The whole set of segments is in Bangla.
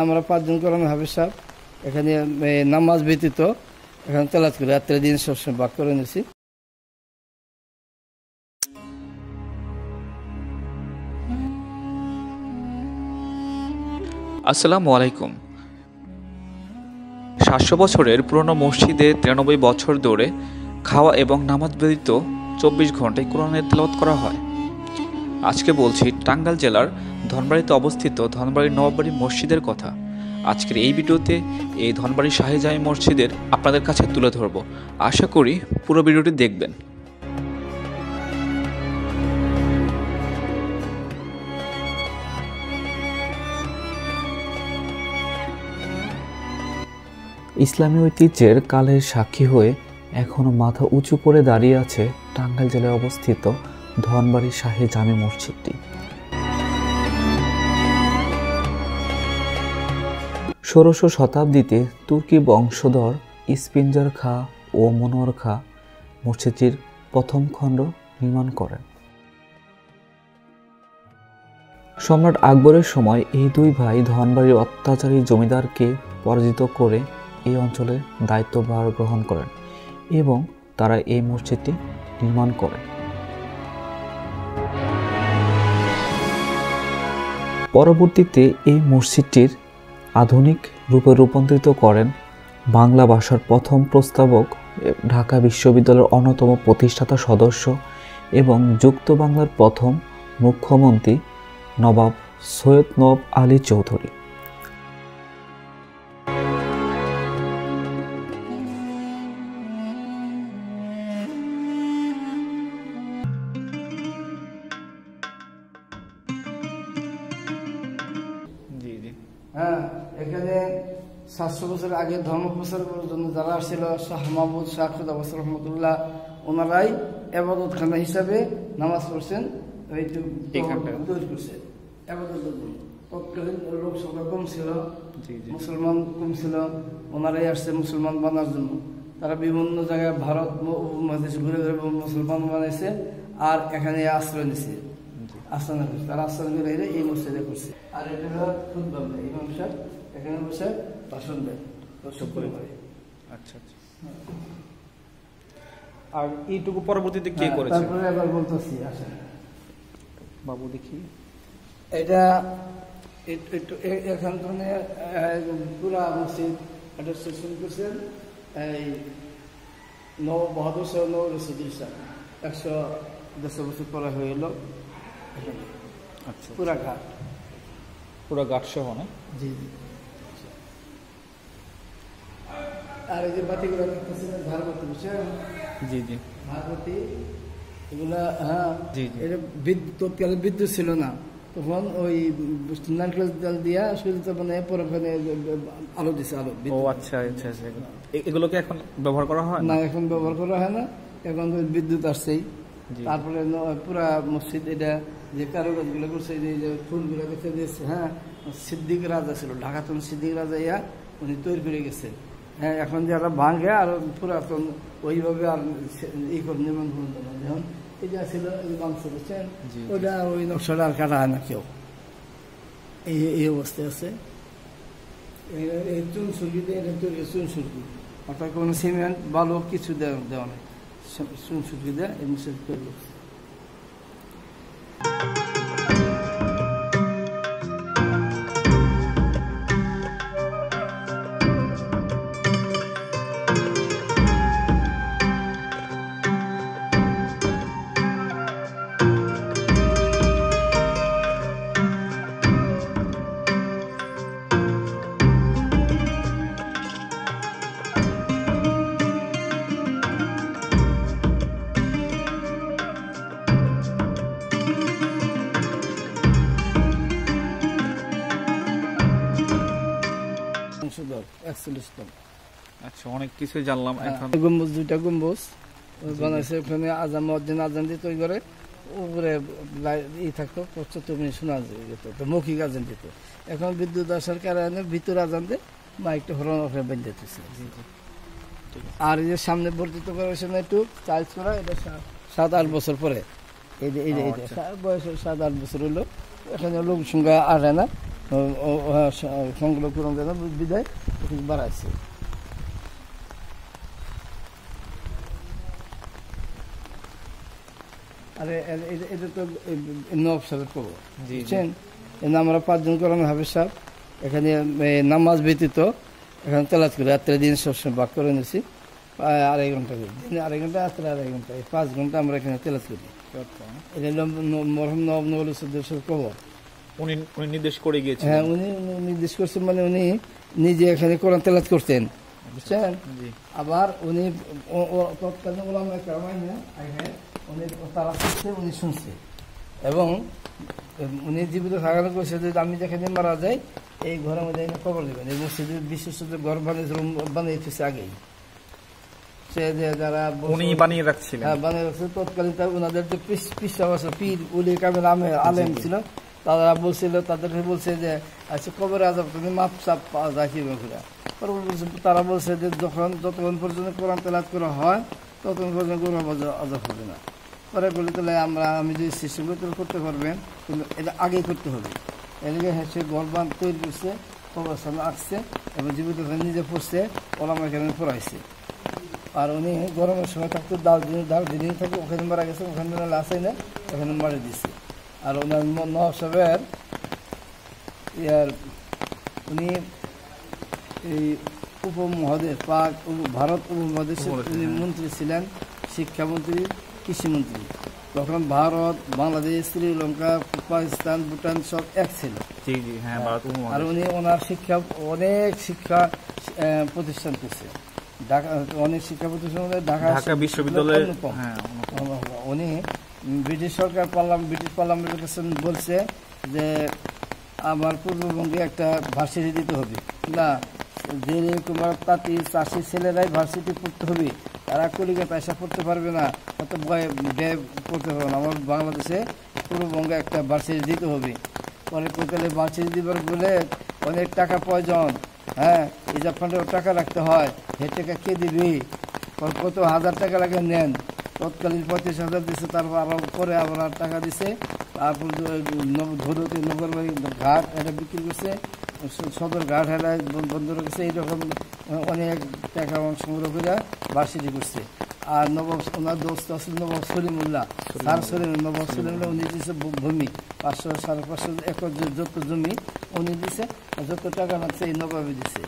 আমরা 5 জন করলাম হাফেজ সাহেব এখানে নামাজ ব্যতীত এখানে তেলাওয়াত করি রাত্রে দিন সবসময় ভাগ করে নিয়েছি। আসসালামু আলাইকুম। 700 বছরের পুরনো মসজিদে 93 বছর ধরে খাওয়া এবং নামাজ ব্যতীত 24 ঘন্টায় কোরআনের তেলাওয়াত করা হয়। আজকে বলছি টাঙ্গাইল জেলার ধনবাড়িতে অবস্থিত ধনবাড়ি নবাববাড়ি মসজিদের কথা। আজকের এই ভিডিওতে এই ধনবাড়ি শাহী জামে মসজিদের আপনাদের কাছে তুলে ধরব। আশা করি পুরো ভিডিওটি দেখবেন। ইসলামী ঐতিহ্যের কালের সাক্ষী হয়ে এখনও মাথা উঁচু করে দাঁড়িয়ে আছে টাঙ্গাইল জেলায় অবস্থিত ধনবাড়ি শাহী জামে মসজিদটি। 1600 শতাব্দীতে তুর্কি বংশধর ইস্পিঞ্জার খাঁ ও মনোয়ার খাঁ মসজিদটির প্রথম খণ্ড নির্মাণ করেন। সম্রাট আকবরের সময় এই দুই ভাই ধনবাড়ির অত্যাচারী জমিদারকে পরাজিত করে এই অঞ্চলের দায়িত্বভার গ্রহণ করেন এবং তারা এই মসজিদটি নির্মাণ করেন। পরবর্তীতে এই মসজিদটির আধুনিক রূপে রূপান্তরিত করেন বাংলা ভাষার প্রথম প্রস্তাবক, ঢাকা বিশ্ববিদ্যালয়ের অন্যতম প্রতিষ্ঠাতা সদস্য এবং যুক্ত বাংলার প্রথম মুখ্যমন্ত্রী নবাব সৈয়দ নওয়াব আলী চৌধুরী। হ্যাঁ, এখানে 700 বছর আগে ধর্ম প্রচার করার জন্য যারা আসছিল শাহ মাহমুদ শাহ খুদা বসর রহমতুল্লাহ, ওনারাই আবাদতখানা হিসাবে নামাজ পড়ছেন, তৈরি করছেন আবাদতের জন্য। তৎকালীন লোক সংখ্যা কম ছিল, মুসলমান কম ছিল, ওনারাই আসছে মুসলমান বানার জন্য। তারা বিভিন্ন জায়গায় ভারত উপমহাদেশ ঘুরে ঘুরে মুসলমান বানাইছে আর এখানে আশ্রয় নিছে, আস্থানা করছে। তারা আস্থানা করে এই মসজিদে করছে। আর এটা হলো খুতবা, ইমাম সাহেব এখানে বসে ভাষণ দেন দর্শক করে। আচ্ছা আচ্ছা। আর এইটুকু পরবর্তীতে কে করেছে? তারপরে আবার বলতেছি, আসেন বাবু দেখি। এটা এখান থেকে পুরা মসজিদ এটা সেশন করছেন এই নব বাহাদুর সাহেব, নব রসিদুল সাহেব 110 বছর পরে হয়ে এলো। আচ্ছা, পুরা ঘাট, পুরা ঘাট সহ না? জি জি। আর এই যে বাতিগুলো দেখতেছেন ধারবাতি, বুঝছেন? জি জি, ধারবাতি এগুলা। হ্যাঁ, এটা তৎকালে বিদ্যুৎ ছিল না, তখন ওই নারকেল তেল দিয়া সুবিধা মানে পরে আলো দিছে, আলো। ও আচ্ছা আচ্ছা আচ্ছা। এগুলোকে এখন ব্যবহার করা হয় না? এখন ব্যবহার করা হয় না, এখন তো বিদ্যুৎ আসছেই। তারপরে পুরা মসজিদ এটা যে কারুকাজগুলো করছে, যে ফুলগুলো দেখে দিয়েছে। হ্যাঁ, সিদ্দিক রাজা ছিল, ঢাকাতন সিদ্দিক রাজা ইয়া উনি তৈরি করে গেছে। হ্যাঁ, এখন যারা ভাঙে আর পুরাতন ওইভাবে আর ই করে নির্মাণ করুন না। যেমন এটা ছিল মাংস, বুঝছেন? ওইটা ওই নকশাটা আর কাটা হয় না কেউ। এই অবস্থায় আছে। এই চুন সুরকিতে এটা তৈরি, চুন সুরকি, অর্থাৎ কোনো সিমেন্ট বালু কিছু দেওয়া নেই, চুন সুরকি দেয় এই মসজিদ তৈরি করছে। আচ্ছা, অনেক কিছুই জানলাম। এখন গম্বুজ, 2টা গম্বুজ বানাইছে। ওখানে আজান মসজিদ আজান দিত, ওই করে উপরে থাকতো, 75 মিনিট শোনা যেত, মৌখিক আজান দিত। এখন বিদ্যুৎ আসার কারণে ভিতরে আজান দিয়ে মাইকটা হরণ ওখানে বেঁধে দিতেছে। আর এই যে সামনে বর্ধিত করা হয়েছে না, একটু চার্জ করা, এটা 7-8 বছর পরে বয়স 7-8 বছর হলো, এখানে লোক সংখ্যা আসে না, সংখ্যা পূরণ করে না, বিদায় বাড়াইছে। আর এটা তো নবাব সাহেবের কবর, বুঝছেন? আমরা 5 জন করানো হাফেজ সাহেব এখানে নামাজ ব্যতীত এখানে তেলাওয়াত করি। রাত্রে দিন সবসময় ভাগ করে নিয়েছি, 2.5 ঘন্টা করি, দিনে 2.5 ঘন্টা, রাত্রে 2.5 ঘন্টা, এই 5 ঘন্টা আমরা এখানে তেলাওয়াত করি। এটা হলো মরহুম নবাব নওয়াল সাহেবের কবর। উনি নির্দেশ করে গিয়েছেন? হ্যাঁ, উনি নির্দেশ করছেন, মানে উনি নিজে এখানে কোরআন তেলাওয়াত করতেন, বুঝছেন? আবার উনি তৎকালীন ওলামায়ে কেরাম উনি তারা শুনছে, উনি শুনছে, এবং উনি জীবিত থাকার করেছে যে আমি যেখানে মারা যাই এই ঘরের মধ্যে কবর দেবেন। এই মসজিদের বিশেষ ঘর বানিয়েছে আগেই, সে যে যারা বানিয়ে রাখছিলেন, হ্যাঁ বানিয়ে রাখছে। তৎকালীন ওনাদের যে পিসা পির উলি কামেল আলেম ছিল, তারা বলছিল, তাদেরকে বলছে যে আচ্ছা কবরে আজাব তুমি মাপ চাপ রাখিবে ঘুরে। তারা বলছে যে যতক্ষণ পর্যন্ত কোরআন তেলাওয়াত করা হয় ততক্ষণ পর্যন্ত কোনো আজাব হবে না। পরে বলে তাহলে আমি যদি সৃষ্টিগুলো করতে পারবেন, কিন্তু এটা আগেই করতে হবে। এদিকে সে গরবান তৈরি করছে, কবর সামনে আসছে, এবং জীবিত নিজে পড়ছে, ওলামায়ে কেরাম পড়াইছে। আর উনি গরমের সময় থাকতো দার্জিলিং থাকতো, ওখানে মারা গেছে, ওখানে আসে না, ওখানে মারা দিচ্ছে। আর ওনার নওয়াব সাহেবের উনি এই উপমহাদেশ পাক ভারত উপমহাদেশের উনি মন্ত্রী ছিলেন, শিক্ষামন্ত্রী, কৃষিমন্ত্রী। তখন ভারত, বাংলাদেশ, শ্রীলঙ্কা, পাকিস্তান, ভুটান সব এক ছিল। আর উনি ওনার অনেক শিক্ষা প্রতিষ্ঠান করছে, অনেক শিক্ষা প্রতিষ্ঠান, ঢাকা বিশ্ববিদ্যালয়। উনি ব্রিটিশ সরকার ব্রিটিশ পার্লামেন্টের কাছে বলছে যে আমার পূর্ববঙ্গে একটা ভার্সিটি দিতে হবে না, যে তোমার তাঁতি চাষি ছেলেরাই ভার্সিটি পড়তে হবে, তারা কলিকাতা এসে পড়তে পারবে না, অত ব্যয় পড়তে পারবে না। আমার বাংলাদেশে পূর্ববঙ্গে একটা ভার্সিটি দিতে হবে। পরে কোথায় ভার্সিটি দিবার বলে অনেক টাকা প্রয়োজন, হ্যাঁ, রিজার্ভ ফান্ডেও টাকা রাখতে হয়, সে টাকা কে দিবি? কত হাজার টাকা লাগে নেন, তৎকালীন 35,000 দিচ্ছে, তারপর আবার পরে আবার টাকা দিছে। তারপর ধরুতে নগরবাড়ি ঘাট এটা বিক্রি করছে, সদর ঘাট হেলা বন্ধ রেখেছে, এইরকম অনেক টাকা সংগ্রহ করে ভার্সিটি করছে। আর ওনার দোস্ত আছে নবাব সলিমুল্লাহ, নবাব সলিমুল্লাহ, উনি দিচ্ছে ভূমি 500-550 একর যত জমি উনি দিছে, যত টাকা লাগছে এই নবাবে দিচ্ছে।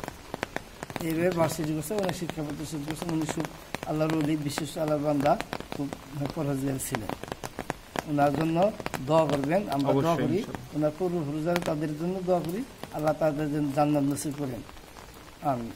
এইভাবে ভার্সিটি করছে, অনেক শিক্ষা প্রতিষ্ঠান করছে। উনি আল্লাহর ওলি, বিশেষ আল্লাহর বান্দা, খুব পরহেজগার ছিলেন। ওনার জন্য দোয়া করবেন, আমরা দোয়া করি, ওনার পূর্বপুরুষ তাদের জন্য দোয়া করি, আল্লাহ তাদের জন্য জান্নাত নসিব করেন। আমিন।